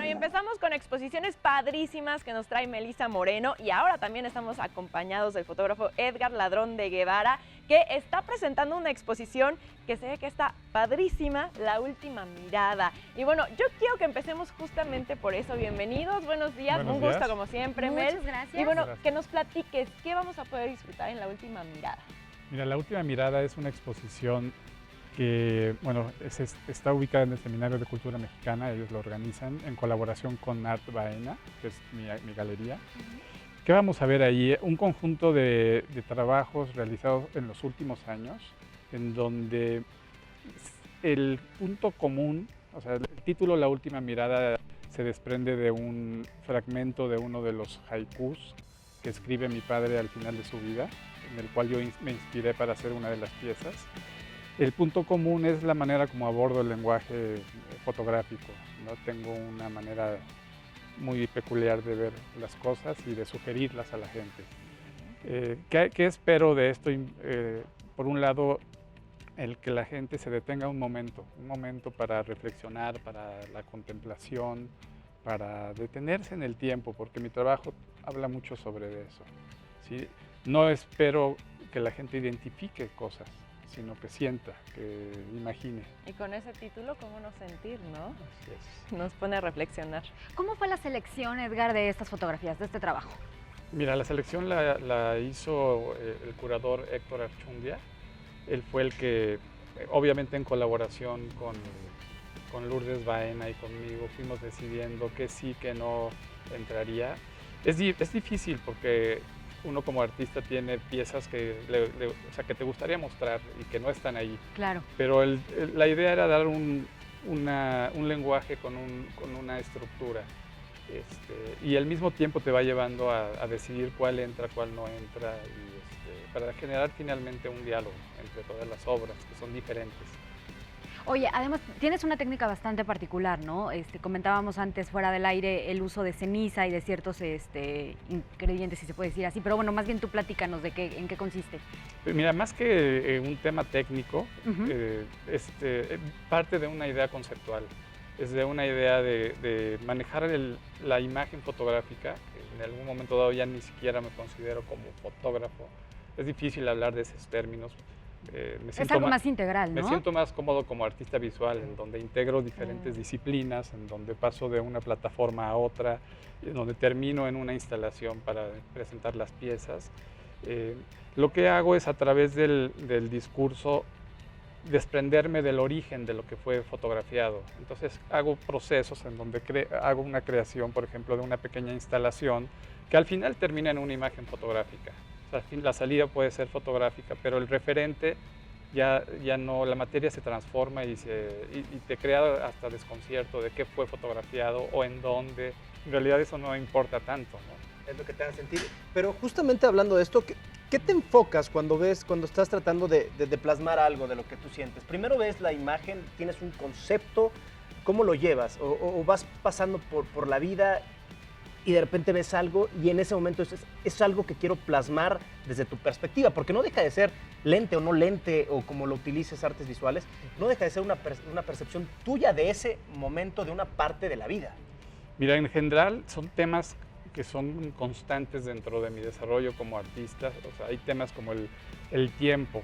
y empezamos con exposiciones padrísimas que nos trae Melissa Moreno y ahora también estamos acompañados del fotógrafo Edgar Ladrón de Guevara, que está presentando una exposición que se ve que está padrísima, La Última Mirada. Y bueno, yo quiero que empecemos justamente por eso. Bienvenidos, buenos días, un gusto como siempre, Mel. Muchas gracias. Y bueno, que nos platiques, ¿qué vamos a poder disfrutar en La Última Mirada? Mira, La Última Mirada es una exposición que, bueno, está ubicada en el Seminario de Cultura Mexicana, ellos lo organizan en colaboración con Art Baena, que es mi galería. ¿Qué vamos a ver ahí? Un conjunto de trabajos realizados en los últimos años, en donde el punto común, o sea, el título La Última Mirada se desprende de un fragmento de uno de los haikus que escribe mi padre al final de su vida, en el cual yo me inspiré para hacer una de las piezas. El punto común es la manera como abordo el lenguaje fotográfico, ¿no? Tengo una manera muy peculiar de ver las cosas y de sugerirlas a la gente. ¿Qué espero de esto? Por un lado, el que la gente se detenga un momento para reflexionar, para la contemplación, para detenerse en el tiempo, porque mi trabajo habla mucho sobre eso, ¿sí? No espero que la gente identifique cosas, sino que sienta, que imagine. Y con ese título, ¿cómo no sentir, no? Así es. Nos pone a reflexionar. ¿Cómo fue la selección, Edgar, de estas fotografías, de este trabajo? Mira, la selección la hizo el curador Héctor Archundia. Él fue el que, obviamente en colaboración con Lourdes Baena y conmigo, fuimos decidiendo qué sí, qué no entraría. Es difícil porque uno como artista tiene piezas que, que te gustaría mostrar y que no están ahí. Claro. Pero la idea era dar un lenguaje con una estructura. Y al mismo tiempo te va llevando a decidir cuál entra, cuál no entra, y para generar finalmente un diálogo entre todas las obras que son diferentes. Oye, además tienes una técnica bastante particular, ¿no? Comentábamos antes fuera del aire el uso de ceniza y de ciertos ingredientes, si se puede decir así, pero bueno, más bien tú platícanos en qué consiste. Mira, más que un tema técnico, parte de una idea conceptual, es de una idea de manejar la imagen fotográfica. En algún momento dado ya ni siquiera me considero como fotógrafo, es difícil hablar de esos términos. Es algo más integral, ¿no? Me siento más cómodo como artista visual, en donde integro diferentes disciplinas, en donde paso de una plataforma a otra, en donde termino en una instalación para presentar las piezas. Lo que hago es, a través del discurso, desprenderme del origen de lo que fue fotografiado. Entonces hago procesos en donde hago una creación, por ejemplo, de una pequeña instalación que al final termina en una imagen fotográfica. O sea, la salida puede ser fotográfica, pero el referente ya no, la materia se transforma y te crea hasta desconcierto de qué fue fotografiado o en dónde. En realidad eso no importa tanto, ¿no? Es lo que te hace sentir. Pero justamente hablando de esto, ¿qué te enfocas cuando estás tratando de plasmar algo de lo que tú sientes? Primero ves la imagen, tienes un concepto, ¿cómo lo llevas? O vas pasando por la vida y de repente ves algo y en ese momento es algo que quiero plasmar desde tu perspectiva, porque no deja de ser lente o no lente, o como lo utilices artes visuales, no deja de ser una percepción tuya de ese momento, de una parte de la vida. Mira, en general son temas que son constantes dentro de mi desarrollo como artista. O sea, hay temas como el tiempo,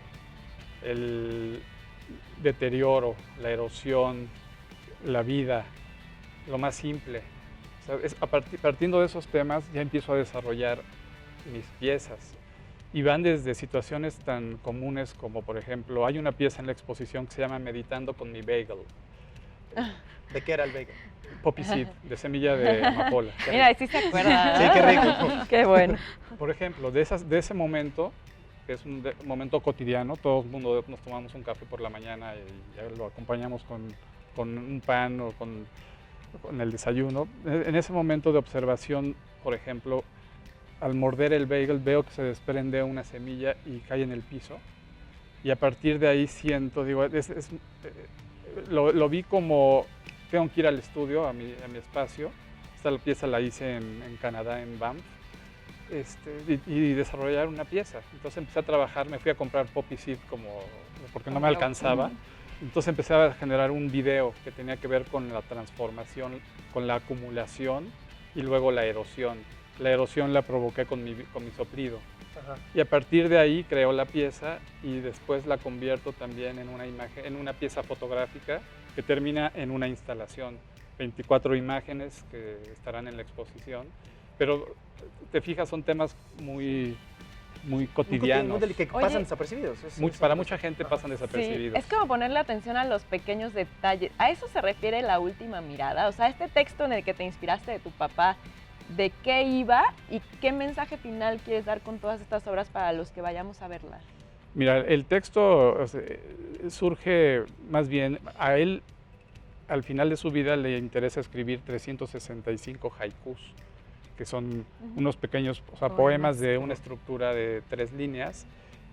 el deterioro, la erosión, la vida, lo más simple. O sea, partiendo de esos temas ya empiezo a desarrollar mis piezas. Y van desde situaciones tan comunes como, por ejemplo, hay una pieza en la exposición que se llama Meditando con mi bagel. ¿De qué era el bagel? Poppy seed, de semilla de amapola. Mira, sí se acuerda. Sí, qué rico. Qué bueno. Por ejemplo, de ese momento, que es un momento cotidiano, todo el mundo nos tomamos un café por la mañana y ya lo acompañamos con un pan o con el desayuno. En ese momento de observación, por ejemplo, al morder el bagel veo que se desprende una semilla y cae en el piso. Y a partir de ahí siento, digo, lo vi como tengo que ir al estudio, a mi espacio. Esta pieza la hice en Canadá, en Banff, y desarrollar una pieza. Entonces empecé a trabajar, me fui a comprar poppy seed porque no me alcanzaba. Entonces empecé a generar un video que tenía que ver con la transformación, con la acumulación y luego la erosión. La erosión la provoqué con mi soplido. Ajá. Y a partir de ahí creo la pieza y después la convierto también en una imagen, en una pieza fotográfica que termina en una instalación. 24 imágenes que estarán en la exposición, pero te fijas, son temas muy cotidianos. Que Oye, pasan desapercibidos. Para mucha gente pasan desapercibidos. Sí, es como ponerle atención a los pequeños detalles. ¿A eso se refiere La Última Mirada? O sea, este texto en el que te inspiraste de tu papá, ¿de qué iba y qué mensaje final quieres dar con todas estas obras para los que vayamos a verlas? Mira, el texto, o sea, surge más bien, a él al final de su vida le interesa escribir 365 haikus, que son unos pequeños, o sea, poemas de una estructura de 3 líneas,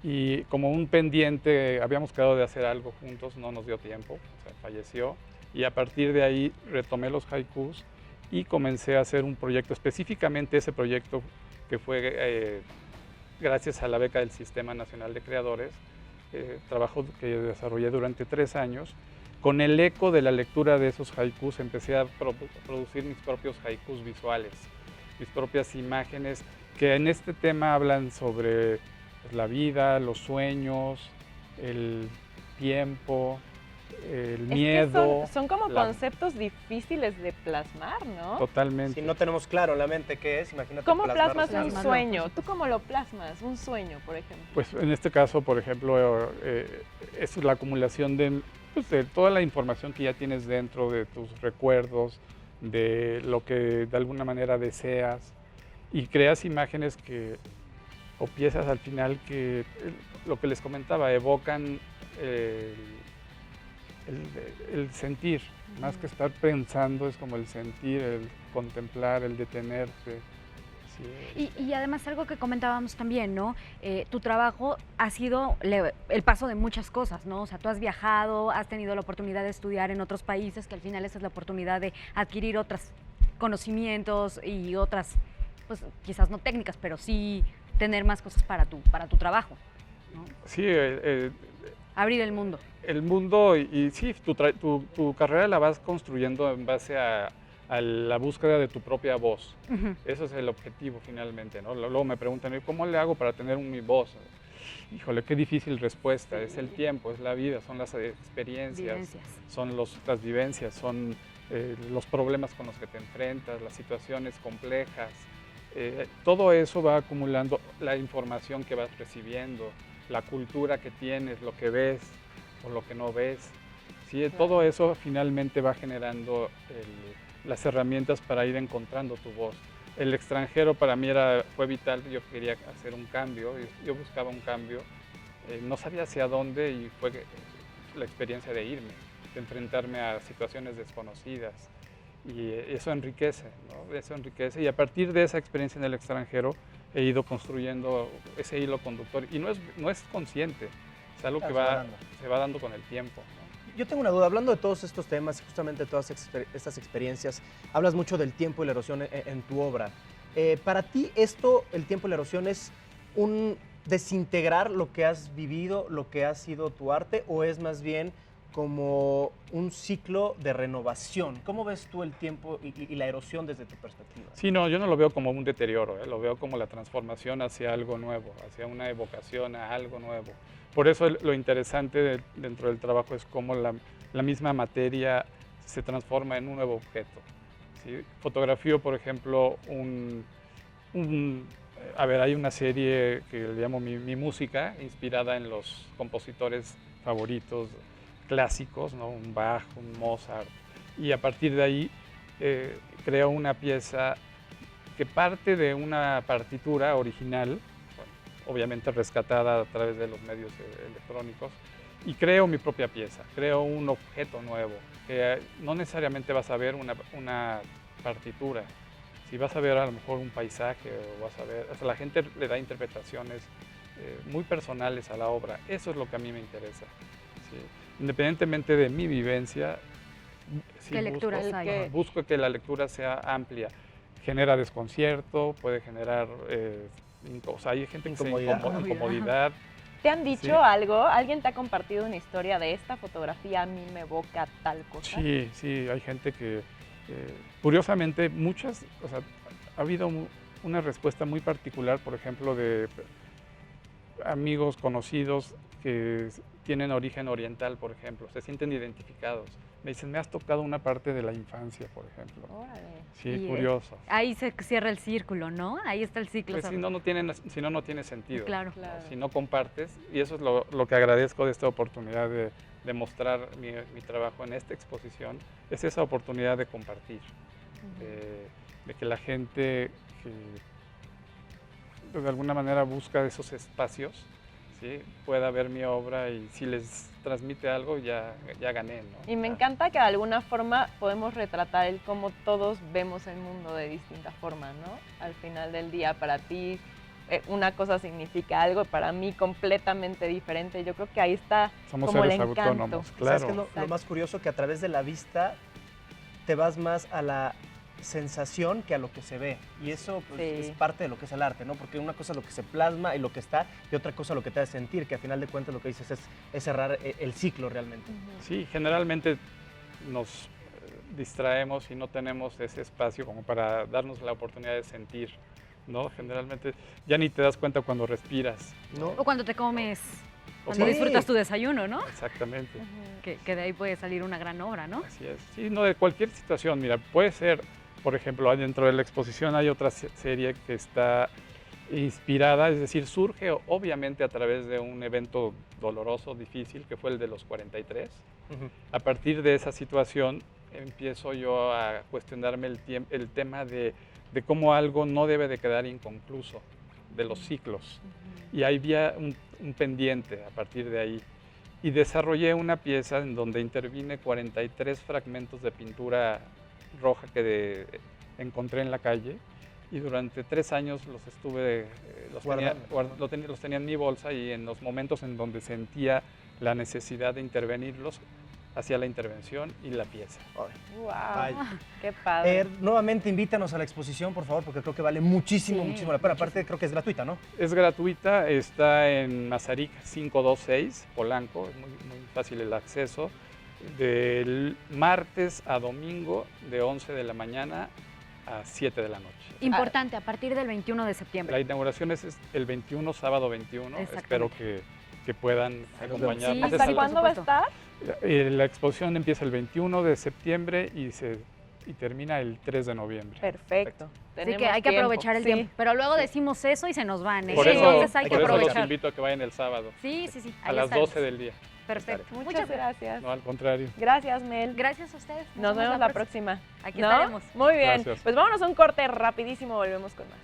y como un pendiente, habíamos quedado de hacer algo juntos, no nos dio tiempo, o sea, falleció, y a partir de ahí retomé los haikus y comencé a hacer un proyecto, específicamente ese proyecto que fue gracias a la beca del Sistema Nacional de Creadores, trabajo que desarrollé durante 3 años. Con el eco de la lectura de esos haikus empecé a producir mis propios haikus visuales, mis propias imágenes que en este tema hablan sobre pues, la vida, los sueños, el tiempo, el miedo. Son como conceptos difíciles de plasmar, ¿no? Totalmente. Si no tenemos claro en la mente qué es, imagínate. ¿Cómo plasmarlo. plasmas un sueño? ¿Tú cómo lo plasmas? Un sueño, por ejemplo. Pues en este caso, por ejemplo, es la acumulación pues, de toda la información que ya tienes dentro de tus recuerdos, de lo que de alguna manera deseas, y creas imágenes o piezas al final que, lo que les comentaba, evocan el sentir, más que estar pensando, es como el sentir, el contemplar, el detenerte. Sí. Y además algo que comentábamos también, ¿no? Tu trabajo ha sido el paso de muchas cosas, ¿no? O sea, tú has viajado, has tenido la oportunidad de estudiar en otros países, que al final esa es la oportunidad de adquirir otros conocimientos y otras, pues quizás no técnicas, pero sí tener más cosas para tu trabajo, ¿no? Sí, Abrir el mundo. el mundo y sí, tu carrera la vas construyendo en base a la búsqueda de tu propia voz. Eso es el objetivo finalmente, ¿no? Luego me preguntan, ¿cómo le hago para tener mi voz? Híjole, qué difícil respuesta. Es el tiempo, es la vida, son las experiencias, son las vivencias, son los problemas con los que te enfrentas, las situaciones complejas. Todo eso va acumulando la información que vas recibiendo, la cultura que tienes, lo que ves o lo que no ves. ¿Sí? Claro. Todo eso finalmente va generando las herramientas para ir encontrando tu voz. El extranjero para mí fue vital, yo quería hacer un cambio, yo buscaba un cambio, no sabía hacia dónde y fue la experiencia de irme, de enfrentarme a situaciones desconocidas y eso enriquece, ¿no? Eso enriquece y a partir de esa experiencia en el extranjero he ido construyendo ese hilo conductor y no es consciente, es algo que se va dando con el tiempo, ¿no? Yo tengo una duda, hablando de todos estos temas y justamente de todas estas experiencias, hablas mucho del tiempo y la erosión en tu obra. Para ti esto, el tiempo y la erosión, ¿es un desintegrar lo que has vivido, lo que ha sido tu arte, o es más bien como un ciclo de renovación? ¿Cómo ves tú el tiempo y la erosión desde tu perspectiva? Sí, no, yo no lo veo como un deterioro, lo veo como la transformación hacia algo nuevo, hacia una evocación a algo nuevo. Por eso lo interesante dentro del trabajo es cómo la misma materia se transforma en un nuevo objeto. ¿Sí? Fotografío, por ejemplo, hay una serie que le llamo Mi Música, inspirada en los compositores favoritos clásicos, ¿no? Un Bach, un Mozart, y a partir de ahí creo una pieza que parte de una partitura original, obviamente rescatada a través de los medios electrónicos, y creo mi propia pieza, creo un objeto nuevo, que no necesariamente vas a ver una partitura, si vas a ver a lo mejor un paisaje, o vas a ver, o sea, la gente le da interpretaciones muy personales a la obra, eso es lo que a mí me interesa. ¿Sí? Independientemente de mi vivencia, sí busco que la lectura sea amplia, genera desconcierto, puede generar... o sea, hay gente que incomodidad, ¿Te han dicho Sí. algo? ¿Alguien te ha compartido una historia de esta fotografía a mí me evoca tal cosa? Sí, sí, hay gente que, curiosamente, o sea, ha habido una respuesta muy particular, por ejemplo, de amigos conocidos que tienen origen oriental, por ejemplo, se sienten identificados. Me dicen, me has tocado una parte de la infancia, por ejemplo. Órale. Sí, Y, curioso. Ahí se cierra el círculo, ¿no? Ahí está el ciclo. Pues si no, no tiene sentido. Claro. Claro. Si no compartes, y eso es lo que agradezco de esta oportunidad de mostrar mi trabajo en esta exposición, es esa oportunidad de compartir, de que la gente que de alguna manera busca esos espacios, ¿sí?, pueda ver mi obra y si les transmite algo ya gané, ¿no? Y me Ya. encanta que de alguna forma podemos retratar el cómo todos vemos el mundo de distinta forma, ¿no? Al final del día, para ti una cosa significa algo, para mí completamente diferente. Yo creo que ahí está Somos como el seres encanto. autónomos, ¿Sabes claro. qué es lo Exacto. más curioso? Que a través de la vista te vas más a la sensación que a lo que se ve. Y eso pues, Sí. es parte de lo que es el arte, ¿no? Porque una cosa es lo que se plasma y lo que está, y otra cosa lo que te hace sentir, que al final de cuentas lo que dices es cerrar el ciclo realmente. Sí, generalmente nos distraemos y no tenemos ese espacio como para darnos la oportunidad de sentir, ¿no? Generalmente ya ni te das cuenta cuando respiras. ¿No? O cuando te comes, cuando Sí. disfrutas tu desayuno, ¿no? Exactamente, Que de ahí puede salir una gran obra, ¿no? así es. Sí, no, de cualquier situación, mira, puede ser, por ejemplo, dentro de la exposición hay otra serie que está inspirada, es decir, surge obviamente a través de un evento doloroso, difícil, que fue el de los 43. Ujú. A partir de esa situación empiezo yo a cuestionarme el tema de cómo algo no debe de quedar inconcluso, de los ciclos. Y ahí había un pendiente a partir de ahí. Y desarrollé una pieza en donde intervine 43 fragmentos de pintura roja que encontré en la calle. Y durante 3 años los estuve, los tenía en mi bolsa, y en los momentos en donde sentía la necesidad de intervenirlos, hacía la intervención y la pieza. Ay. Wow, Vaya. qué padre. Nuevamente invítanos a la exposición, por favor, porque creo que vale muchísimo, Sí, muchísimo la pena. Aparte, creo que es gratuita, ¿no? Es gratuita, está en Mazarik 526, Polanco, es muy fácil el acceso. Del martes a domingo, de 11 de la mañana a 7 de la noche. Importante, a partir del 21 de septiembre. La inauguración es el 21, sábado 21. Espero Exactamente. que puedan acompañarnos. Sí, ¿Hasta sí, cuándo va a por supuesto. estar? La exposición empieza el 21 de septiembre y termina el 3 de noviembre. Perfecto. Así que hay que aprovechar el tiempo. Pero luego decimos eso y se nos van, ¿eh? Por Sí, eso, Entonces hay que por eso los aprovechar. invito a que vayan el sábado, Sí, sí, sí. a ahí las estaremos. 12 del día. Perfecto. Muchas gracias. No, al contrario. Gracias, Mel. Gracias a ustedes. Nos vemos la próxima. Aquí ¿No? estaremos. Muy bien. Gracias. Pues vámonos a un corte rapidísimo, volvemos con más.